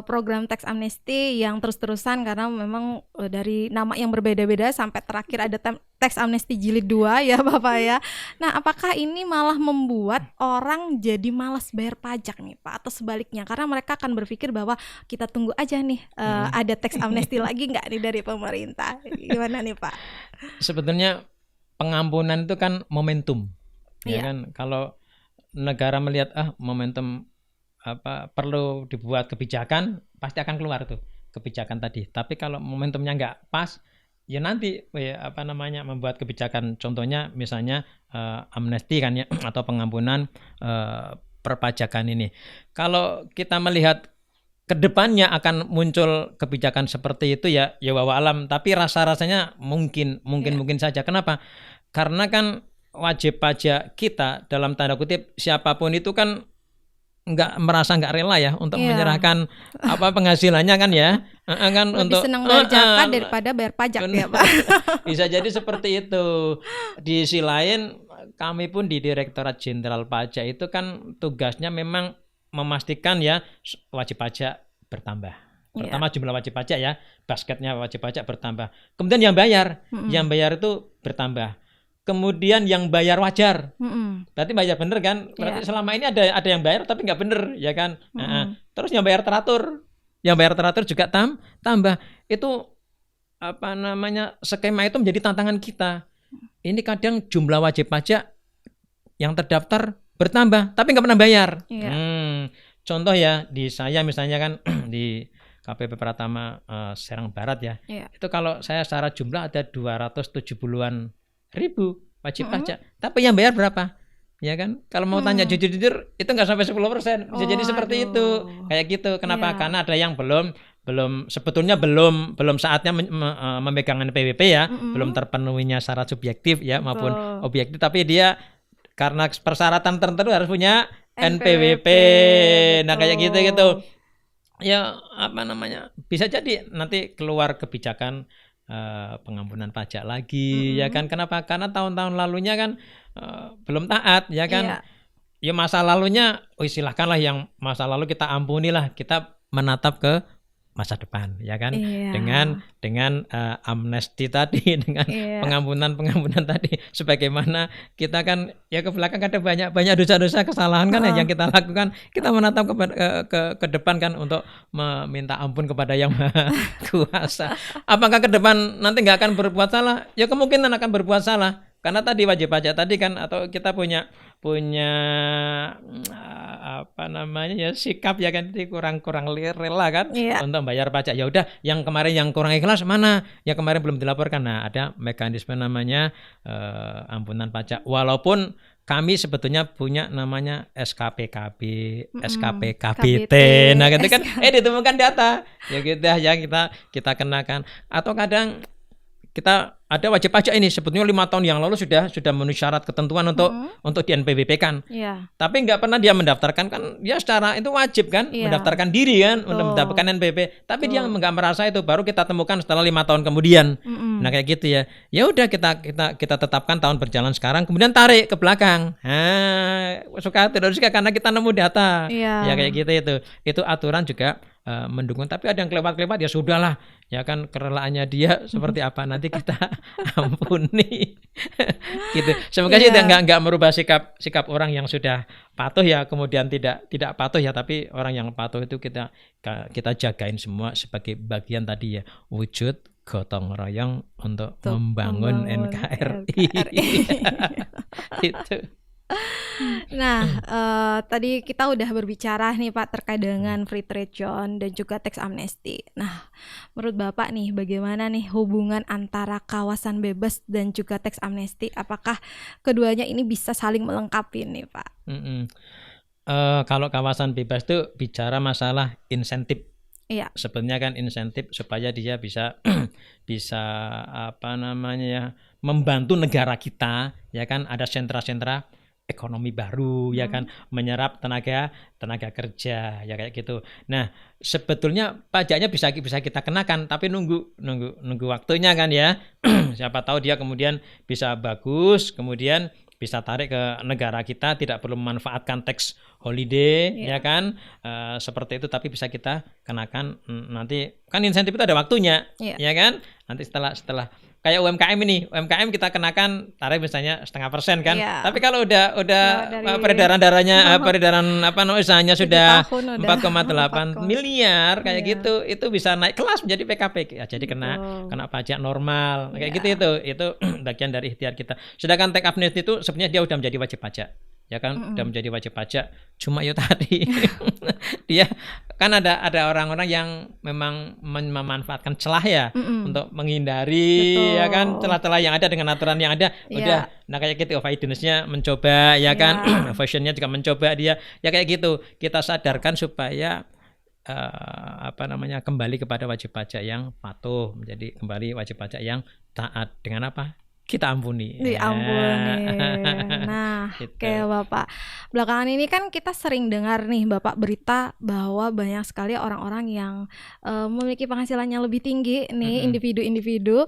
program tax amnesty yang terus-terusan, karena memang dari nama yang berbeda-beda sampai terakhir ada tax amnesty jilid 2 ya Bapak ya. Nah apakah ini malah membuat orang jadi malas bayar pajak nih Pak, atau sebaliknya, karena mereka akan berpikir bahwa kita tunggu aja nih ada tax amnesty lagi nggak nih dari pemerintah? Gimana nih Pak? Sebetulnya pengampunan itu kan momentum, ya kan. Kalau negara melihat momentum perlu dibuat kebijakan, pasti akan keluar tuh kebijakan tadi. Tapi kalau momentumnya nggak pas, ya nanti membuat kebijakan, contohnya misalnya amnesti kan ya, atau pengampunan perpajakan ini. Kalau kita melihat kedepannya akan muncul kebijakan seperti itu ya wallahu alam, tapi rasa-rasanya mungkin saja. Kenapa? Karena kan wajib pajak kita dalam tanda kutip siapapun itu kan merasa nggak rela ya untuk menyerahkan penghasilannya kan ya, kan lebih untuk senang bayar zakat daripada bayar pajak ya Pak. Bisa jadi seperti itu. Di sisi lain kami pun di Direktorat Jenderal Pajak itu kan tugasnya memang memastikan ya wajib pajak bertambah. Pertama jumlah wajib pajak ya, basketnya wajib pajak bertambah. Kemudian yang bayar itu bertambah. Kemudian yang bayar wajar, berarti bayar bener kan? Berarti selama ini ada yang bayar tapi nggak bener, ya kan? Terus yang bayar teratur juga tambah. Itu skema itu menjadi tantangan kita. Ini kadang jumlah wajib pajak yang terdaftar bertambah, tapi nggak pernah bayar. Contoh ya, di saya misalnya kan di KPP Pratama Serang Barat ya, itu kalau saya secara jumlah ada 270-an ribu wajib pajak, tapi yang bayar berapa? ya kan? Kalau mau tanya jujur-jujur itu nggak sampai 10%, bisa jadi seperti itu, kayak gitu. Kenapa? Karena ada yang sebetulnya belum saatnya memegang NPWP ya, belum terpenuhinya syarat subjektif ya maupun objektif, tapi dia karena persyaratan tertentu harus punya NPWP. Nah kayak gitu. Ya apa namanya? Bisa jadi nanti keluar kebijakan pengampunan pajak lagi ya kan. Kenapa? Karena tahun-tahun lalunya kan belum taat ya kan. Ya masa lalunya silahkanlah yang masa lalu kita ampunilah, kita menatap ke masa depan ya kan, dengan amnesti tadi, dengan pengampunan tadi, sebagaimana kita kan ya ke belakang ada banyak dosa-dosa kesalahan kan yang kita lakukan, kita menatap ke depan kan untuk meminta ampun kepada yang Maha Kuasa. Apakah ke depan nanti nggak akan berbuat salah? Ya kemungkinan akan berbuat salah, karena tadi wajib pajak tadi kan, atau kita punya apa namanya ya, sikap ya kan, kurang rela kan untuk bayar pajak. Ya udah, yang kemarin yang kurang ikhlas mana? Yang kemarin belum dilaporkan. Nah, ada mekanisme namanya ampunan pajak. Walaupun kami sebetulnya punya namanya SKPKB, SKPKBT. Nah, gitu kan ditemukan data. Ya gitu ya, kita kenakan. Atau kadang kita ada wajib pajak ini sebetulnya 5 tahun yang lalu sudah memenuhi syarat ketentuan untuk di NPWP kan. Tapi nggak pernah dia mendaftarkan kan, ya secara itu wajib kan mendaftarkan diri kan untuk mendapatkan NPWP. Tapi dia nggak merasa itu, baru kita temukan setelah 5 tahun kemudian. Nah kayak gitu ya. Ya udah kita tetapkan tahun berjalan sekarang, kemudian tarik ke belakang. Suka tidak suka karena kita nemu data. Ya kayak gitu itu aturan juga mendukung. Tapi ada yang kelewat ya sudahlah ya kan, kerelaannya dia seperti apa nanti kita ampuni. Gitu. Semoga sih nggak merubah sikap orang yang sudah patuh ya kemudian tidak patuh ya, tapi orang yang patuh itu kita jagain semua sebagai bagian tadi ya, wujud gotong royong untuk membangun NKRI. Itu. Nah, tadi kita udah berbicara nih Pak terkait dengan free trade zone dan juga tax amnesty. Nah, menurut Bapak nih bagaimana nih hubungan antara kawasan bebas dan juga tax amnesty? Apakah keduanya ini bisa saling melengkapi nih Pak? Kalau kawasan bebas itu bicara masalah insentif. Sebenarnya kan insentif supaya dia bisa apa namanya ya, membantu negara kita ya kan, ada sentra-sentra ekonomi baru ya kan, menyerap tenaga kerja ya kayak gitu. Nah, sebetulnya pajaknya bisa kita kenakan, tapi nunggu waktunya kan ya. Siapa tahu dia kemudian bisa bagus, kemudian bisa tarik ke negara kita, tidak perlu memanfaatkan tax holiday ya kan, seperti itu, tapi bisa kita kenakan nanti kan. Insentif itu ada waktunya ya kan, nanti setelah kayak UMKM kita kenakan tarif misalnya 0,5% kan. Tapi kalau udah peredaran usahanya sudah 4,8 miliar kayak gitu, itu bisa naik kelas menjadi PKP ya, jadi kena pajak normal kayak gitu. Itu bagian dari ikhtiar kita. Sedangkan tax amnesty itu sebenarnya dia udah menjadi wajib pajak ya kan, udah menjadi wajib pajak. Cuma ya tadi dia kan ada orang-orang yang memang memanfaatkan celah ya untuk menghindari ya kan, celah-celah yang ada dengan aturan yang ada. Udah, nah kayak gitu avoidance-nya mencoba ya kan, evasion-nya juga mencoba dia ya kayak gitu. Kita sadarkan supaya kembali kepada wajib pajak yang patuh, menjadi kembali wajib pajak yang taat. Dengan apa? Kita ampuni. Nah, gitu. Kayak Bapak, belakangan ini kan kita sering dengar nih Bapak berita bahwa banyak sekali orang-orang yang memiliki penghasilannya lebih tinggi nih, individu-individu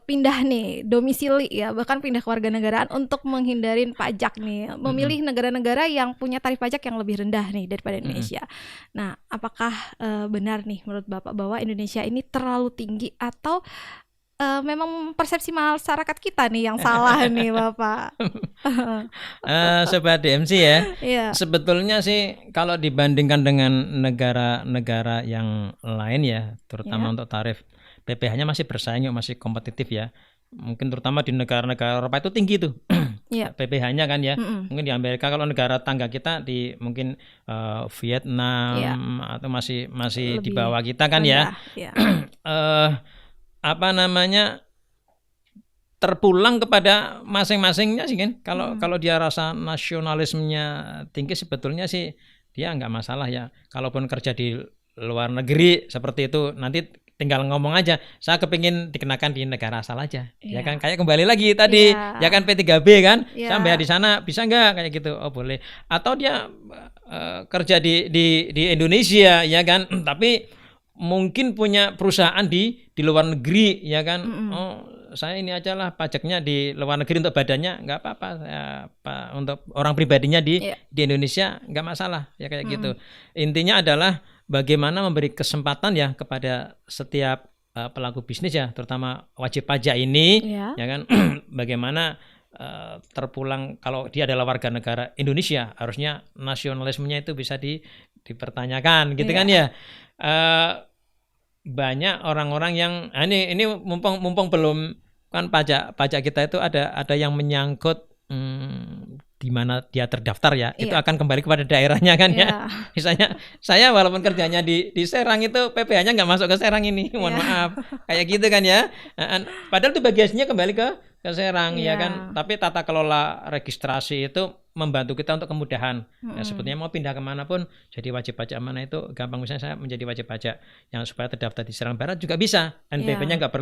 pindah nih domisili ya, bahkan pindah kewarganegaraan untuk menghindarin pajak nih, memilih negara-negara yang punya tarif pajak yang lebih rendah nih daripada Indonesia. Nah, apakah benar nih menurut Bapak bahwa Indonesia ini terlalu tinggi, atau memang persepsi masyarakat kita nih yang salah nih Bapak? Sobat DMC ya, sebetulnya sih kalau dibandingkan dengan negara-negara yang lain ya, terutama untuk tarif PPh-nya masih bersaing, masih kompetitif ya. Mungkin terutama di negara-negara Eropa itu tinggi tuh PPh-nya kan ya. Mungkin di Amerika, kalau negara tangga kita di mungkin Vietnam atau masih lebih di bawah kita kan rendah, ya. terpulang kepada masing-masingnya sih kan. Kalau dia rasa nasionalismenya tinggi, sebetulnya sih dia nggak masalah ya. Kalaupun kerja di luar negeri seperti itu, nanti tinggal ngomong aja, saya kepingin dikenakan di negara asal aja, ya kan, kayak kembali lagi tadi, ya kan P3B kan, saya bayar di sana bisa nggak kayak gitu, oh boleh. Atau dia kerja di Indonesia, ya kan, tapi mungkin punya perusahaan di luar negeri, ya kan, oh saya ini aja lah pajaknya di luar negeri untuk badannya nggak apa-apa, untuk orang pribadinya di Indonesia nggak masalah, ya kayak gitu. Intinya adalah bagaimana memberi kesempatan ya kepada setiap pelaku bisnis ya, terutama wajib pajak ini, ya kan, bagaimana terpulang kalau dia adalah warga negara Indonesia, harusnya nasionalismenya itu bisa dipertanyakan, gitu kan ya. Banyak orang-orang yang ini mumpung belum kan pajak kita itu ada yang menyangkut di mana dia terdaftar ya, itu akan kembali kepada daerahnya kan ya. Misalnya saya walaupun kerjanya di Serang, itu PPh-nya nggak masuk ke Serang ini, mohon maaf, kayak gitu kan ya. Padahal itu bagiannya kembali ke Serang, ya kan. Tapi tata kelola registrasi itu membantu kita untuk kemudahan. Ya, sebetulnya mau pindah kemana pun jadi wajib pajak mana itu gampang. Misalnya saya menjadi wajib pajak yang supaya terdaftar di Serang Barat juga bisa. NPP-nya nggak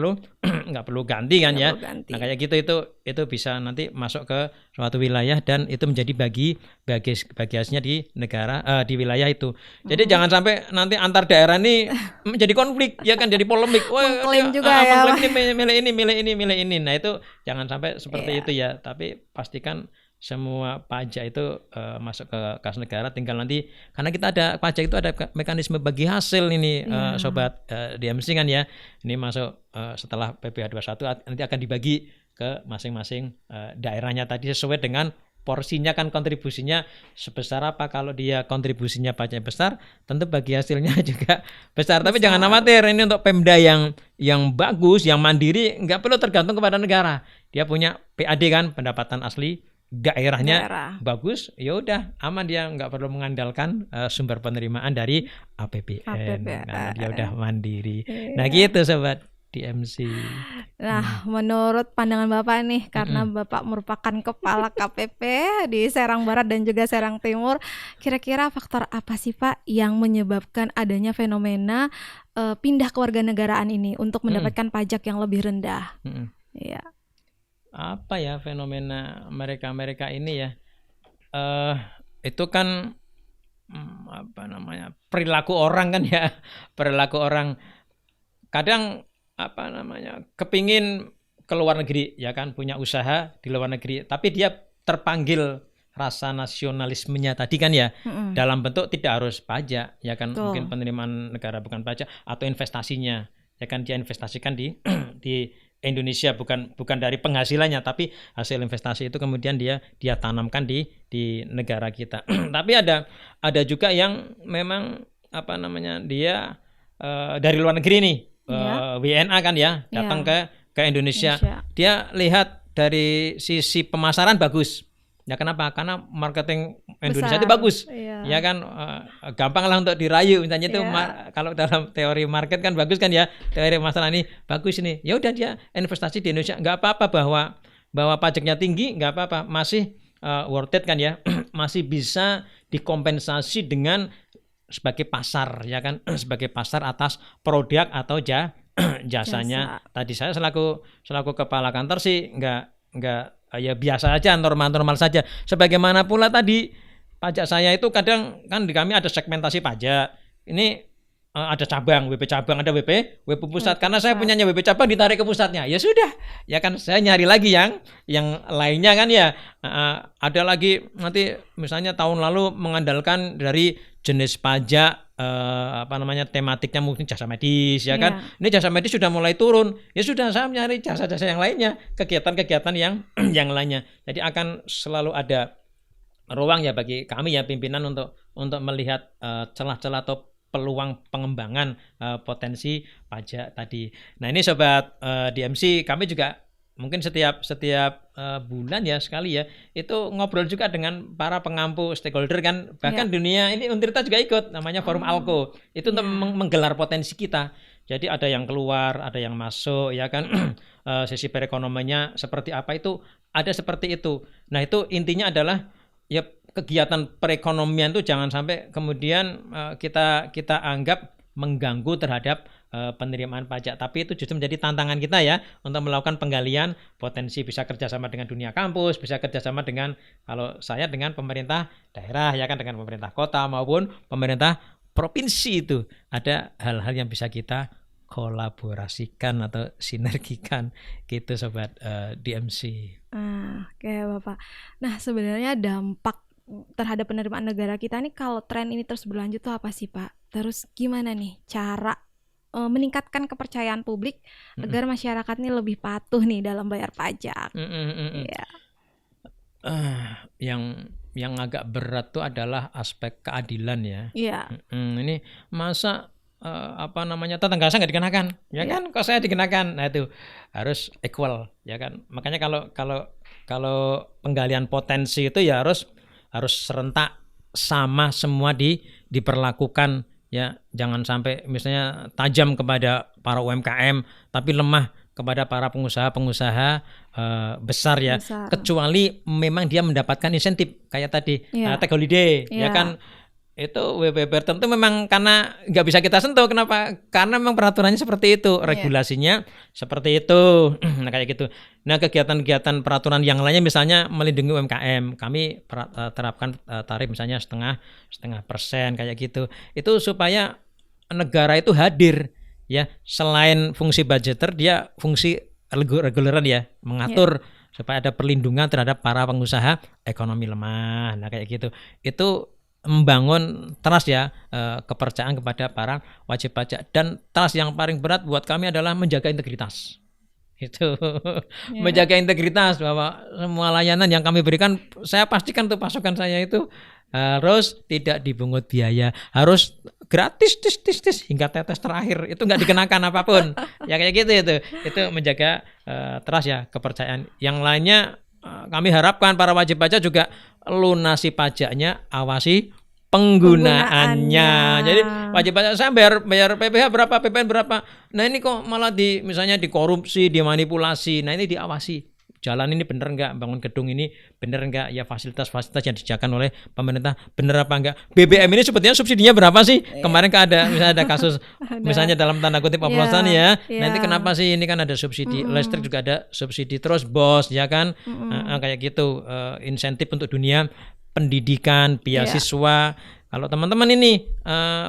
perlu ganti kan ya. Nah kayak gitu itu bisa nanti masuk ke suatu wilayah dan itu menjadi bagiannya di negara di wilayah itu. Jadi jangan sampai nanti antar daerah ini menjadi konflik, ya kan, jadi polemik. Mengklaim juga ya. Milih ini. Nah itu jangan sampai seperti itu ya. Tapi pastikan semua pajak itu masuk ke kas negara, tinggal nanti karena kita ada pajak itu ada mekanisme bagi hasil ini, sobat DMC kan ya. Ini masuk setelah PPh 21 nanti akan dibagi ke masing-masing daerahnya tadi sesuai dengan porsinya kan, kontribusinya sebesar apa. Kalau dia kontribusinya pajak besar, tentu bagi hasilnya juga besar. Tapi jangan khawatir, ini untuk Pemda yang bagus, yang mandiri, nggak perlu tergantung kepada negara. Dia punya PAD kan, pendapatan asli daerahnya bagus, ya udah aman, dia nggak perlu mengandalkan sumber penerimaan dari APBN karena dia udah mandiri. Nah gitu sobat DMC. Nah, menurut pandangan Bapak nih, karena Bapak merupakan kepala KPP di Serang Barat dan juga Serang Timur, kira-kira faktor apa sih Pak yang menyebabkan adanya fenomena pindah kewarganegaraan ini untuk mendapatkan pajak yang lebih rendah? Iya. Apa ya fenomena mereka ini ya, itu kan apa namanya, perilaku orang kan ya, perilaku orang kadang apa namanya kepingin ke luar negeri, ya kan, punya usaha di luar negeri, tapi dia terpanggil rasa nasionalismenya tadi kan ya, dalam bentuk tidak harus pajak, ya kan, mungkin penerimaan negara bukan pajak, atau investasinya, ya kan, dia investasikan di Indonesia, bukan dari penghasilannya, tapi hasil investasi itu kemudian dia tanamkan di negara kita. Tapi ada juga yang memang apa namanya, dia dari luar negeri nih, WNA kan ya, datang ke Indonesia. Dia lihat dari sisi pemasaran bagus. Ya kenapa? Karena marketing Indonesia itu bagus, ya kan, gampang lah untuk dirayu. Misalnya itu kalau dalam teori market kan bagus kan ya, teori masalah ini bagus ini. Ya udah dia investasi di Indonesia, nggak apa-apa bahwa pajaknya tinggi, nggak apa-apa, masih worth it kan ya, masih bisa dikompensasi dengan sebagai pasar, ya kan, sebagai pasar atas produk atau jasanya. Tadi saya selaku kepala kantor sih nggak ya biasa aja, normal saja. Sebagaimana pula tadi pajak saya itu kadang kan di kami ada segmentasi pajak. Ini ada cabang, WP cabang, ada WP pusat. Karena saya punyanya WP cabang ditarik ke pusatnya. Ya sudah, ya kan saya nyari lagi yang lainnya kan ya. Ada lagi nanti misalnya tahun lalu mengandalkan dari jenis pajak apa namanya, tematiknya mungkin jasa medis, ya kan. Ini jasa medis sudah mulai turun, ya sudah saya mencari jasa-jasa yang lainnya, kegiatan-kegiatan yang lainnya. Jadi akan selalu ada ruang ya bagi kami ya pimpinan untuk melihat celah-celah atau peluang pengembangan potensi pajak tadi. Nah ini sobat DMC, kami juga mungkin setiap bulan ya sekali ya, itu ngobrol juga dengan para pengampu stakeholder kan, bahkan dunia ini Untirta juga ikut, namanya Forum Alko, itu untuk menggelar potensi kita. Jadi ada yang keluar, ada yang masuk ya kan, sisi perekonomiannya seperti apa, itu ada seperti itu. Nah itu intinya adalah ya kegiatan perekonomian itu jangan sampai kemudian kita anggap mengganggu terhadap penerimaan pajak, tapi itu justru menjadi tantangan kita ya untuk melakukan penggalian potensi, bisa kerjasama dengan dunia kampus, bisa kerjasama dengan, kalau saya dengan pemerintah daerah ya kan, dengan pemerintah kota maupun pemerintah provinsi, itu ada hal-hal yang bisa kita kolaborasikan atau sinergikan gitu sobat DMC. Oke Bapak. Nah sebenarnya dampak terhadap penerimaan negara kita nih kalau tren ini terus berlanjut tuh apa sih Pak? Terus gimana nih cara meningkatkan kepercayaan publik agar masyarakat ini lebih patuh nih dalam bayar pajak? Yeah. Yang agak berat tuh adalah aspek keadilan ya. Ini masa tetangga saya nggak dikenakan, ya kan? Kok saya dikenakan? Nah itu harus equal, ya kan? Makanya kalau penggalian potensi itu ya harus serentak, sama semua diperlakukan. Ya, jangan sampai misalnya tajam kepada para UMKM tapi lemah kepada para pengusaha besar ya. Kecuali memang dia mendapatkan insentif kayak tadi Tech Holiday ya kan, itu WPB tertentu memang karena nggak bisa kita sentuh. Kenapa? Karena memang peraturannya seperti itu, regulasinya seperti itu. Nah kayak gitu. Nah kegiatan-kegiatan peraturan yang lainnya misalnya melindungi UMKM, kami terapkan tarif misalnya setengah % kayak gitu. Itu supaya negara itu hadir ya, selain fungsi budgeter dia fungsi reguleran ya, mengatur supaya ada perlindungan terhadap para pengusaha ekonomi lemah. Nah kayak gitu. Itu membangun trust ya, kepercayaan kepada para wajib pajak. Dan trust yang paling berat buat kami adalah menjaga integritas. Itu menjaga integritas, bahwa semua layanan yang kami berikan, saya pastikan tuh pasukan saya itu harus tidak dipungut biaya, harus gratis hingga tetes terakhir, itu nggak dikenakan apapun. Ya kayak gitu itu menjaga trust ya, kepercayaan. Yang lainnya kami harapkan para wajib pajak juga lunasi pajaknya, awasi penggunaannya. Jadi wajib pajak saya bayar PPh berapa, PPN berapa. Nah ini kok malah misalnya dikorupsi, dimanipulasi. Nah ini diawasi. Jalan ini bener enggak, bangun gedung ini bener enggak, ya fasilitas-fasilitas yang disediakan oleh pemerintah bener apa enggak. BBM ini sebetulnya subsidinya berapa sih? Kemarin kan misalnya ada kasus misalnya dalam tanda kutip oplosan ya. Nanti kenapa sih ini kan ada subsidi listrik, juga ada subsidi terus bos ya kan. Kayak gitu, insentif untuk dunia pendidikan, beasiswa. Kalau teman-teman ini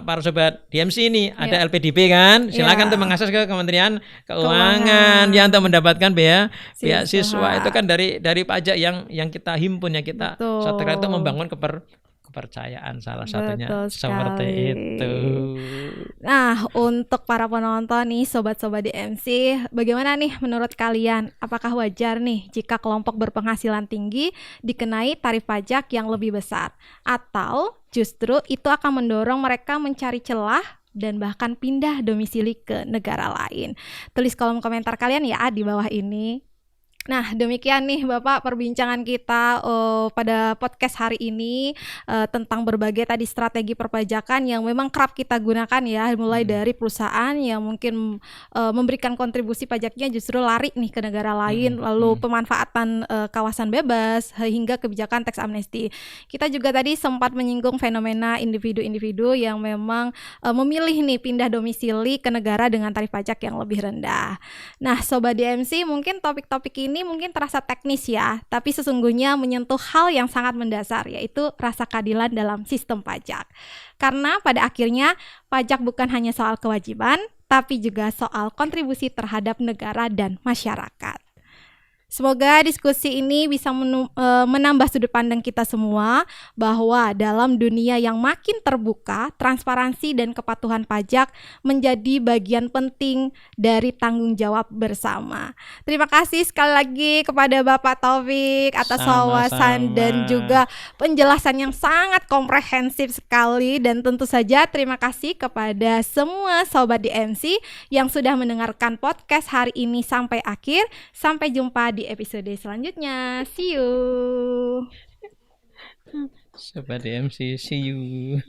para sobat DMC ini ada LPDP kan, silakan tuh mengakses ke Kementerian Keuangan ya untuk mendapatkan beasiswa. Itu kan dari pajak yang kita himpun ya, kita setelah itu membangun kepercayaan, salah satunya seperti itu. Nah, untuk para penonton nih, sobat-sobat DMC, bagaimana nih menurut kalian? Apakah wajar nih jika kelompok berpenghasilan tinggi dikenai tarif pajak yang lebih besar? Atau justru itu akan mendorong mereka mencari celah dan bahkan pindah domisili ke negara lain? Tulis kolom komentar kalian ya di bawah ini. Nah, demikian nih Bapak perbincangan kita pada podcast hari ini tentang berbagai tadi strategi perpajakan yang memang kerap kita gunakan ya, mulai dari perusahaan yang mungkin memberikan kontribusi pajaknya justru lari nih ke negara lain, lalu pemanfaatan kawasan bebas hingga kebijakan tax amnesty. Kita juga tadi sempat menyinggung fenomena individu-individu yang memang memilih nih pindah domisili ke negara dengan tarif pajak yang lebih rendah. Nah, Sobat DMC, mungkin topik-topik ini mungkin terasa teknis ya, tapi sesungguhnya menyentuh hal yang sangat mendasar, yaitu rasa keadilan dalam sistem pajak. Karena pada akhirnya pajak bukan hanya soal kewajiban, tapi juga soal kontribusi terhadap negara dan masyarakat. Semoga diskusi ini bisa menambah sudut pandang kita semua bahwa dalam dunia yang makin terbuka, transparansi dan kepatuhan pajak menjadi bagian penting dari tanggung jawab bersama. Terima kasih sekali lagi kepada Bapak Taufik atas wawasan dan juga penjelasan yang sangat komprehensif sekali, dan tentu saja terima kasih kepada semua sobat DMC yang sudah mendengarkan podcast hari ini sampai akhir. Sampai jumpa di episode selanjutnya. See you. Sobat DMC, see you.